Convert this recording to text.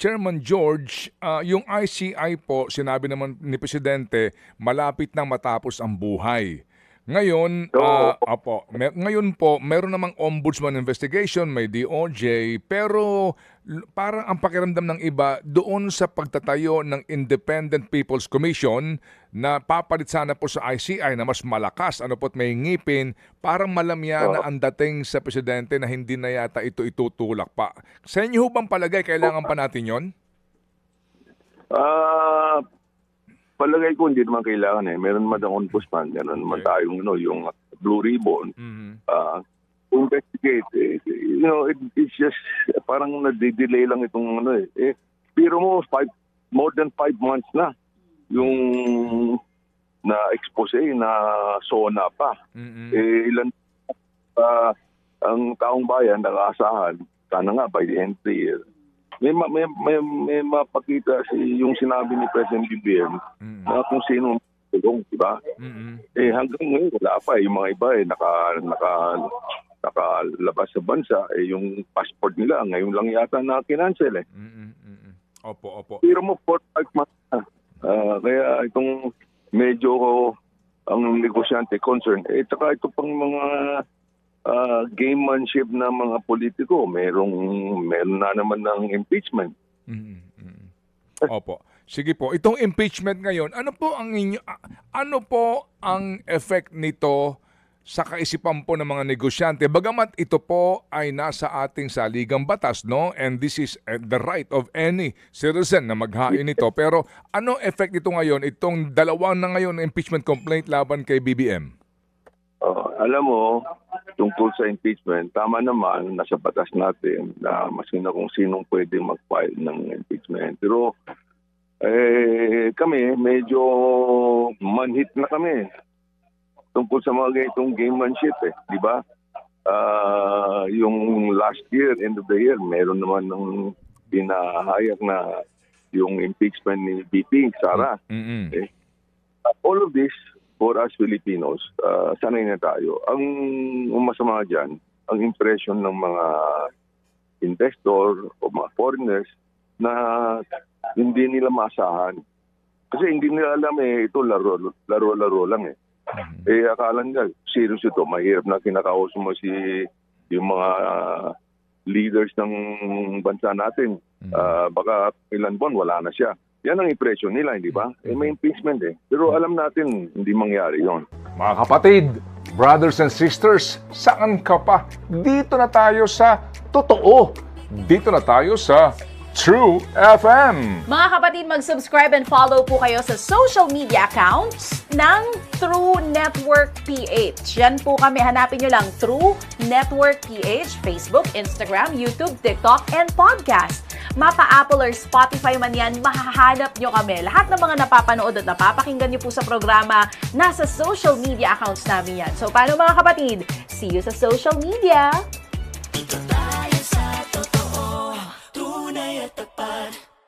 Chairman George, yung ICI po, sinabi naman ni Presidente, malapit nang matapos ang buhay. Ngayon, So, ngayon po, meron namang ombudsman investigation, may DOJ, pero parang ang pakiramdam ng iba doon sa pagtatayo ng Independent People's Commission na papalit sana po sa ICI na mas malakas, ano po't may ngipin, parang malamya na ang dating sa Presidente na hindi na yata ito itutulak pa. Sa inyo bang palagay, kailangan pa natin yon? ah palagay ko hindi naman kailangan eh. Meron naman ang ombudsman, meron naman tayong yung Blue Ribbon. Investigate. It's just parang nade-delay lang itong pero mo, more than 5 months na yung na-expose na SONA pa. Ilan ang taong bayan nakaasahan, sana nga by the end of the year, may mapakita yung sinabi ni President BBM na kung sino tulong, di ba? Hanggang ngayon wala pa. Yung mga iba nakalabas sa bansa, yung passport nila ngayon lang yata na kinancel eh. Opo. Pero mo 4-5 months na. Kaya itong medyo ang negosyante concern, tsaka ito pang mga gamemanship na mga politiko, meron na naman ng impeachment. Opo. Sige po, itong impeachment ngayon, ano po ang effect nito sa kaisipan po ng mga negosyante? Bagamat ito po ay nasa ating saligang batas, no? And this is the right of any citizen na maghain nito. Pero ano effect nito ngayon, itong dalawang na ngayon na impeachment complaint laban kay BBM? Alam mo, tungkol sa impeachment, tama naman, nasa batas natin na mas na kung sinong pwede mag-file ng impeachment. Pero kami, medyo manhit na kami tungkol sa mga ganitong gamemanship di ba? Yung last year, end of the year, meron naman ng pinahayag na yung impeachment ni BP, Sara. All of this, for us Filipinos, sanay na tayo. Ang masama dyan, ang impression ng mga investor o mga foreigners na hindi nila maasahan. Kasi hindi nila alam ito laro-laro lang akala nila, serious ito, mahirap na kinakausap mo yung mga leaders ng bansa natin. Baka ilan buwan, wala na siya. Yan ang impression nila, hindi ba? May impeachment Pero alam natin, hindi mangyari yon. Mga kapatid, brothers and sisters, saan ka pa? Dito na tayo sa totoo. Dito na tayo sa True FM. Mga kapatid, mag-subscribe and follow po kayo sa social media accounts ng True Network PH. Yan po kami. Hanapin nyo lang True Network PH, Facebook, Instagram, YouTube, TikTok, and podcast. Mapa-Apple or Spotify man yan, mahahanap nyo kami. Lahat ng mga napapanood at napapakinggan nyo po sa programa, nasa social media accounts namin yan. So, paano mga kapatid? See you sa social media!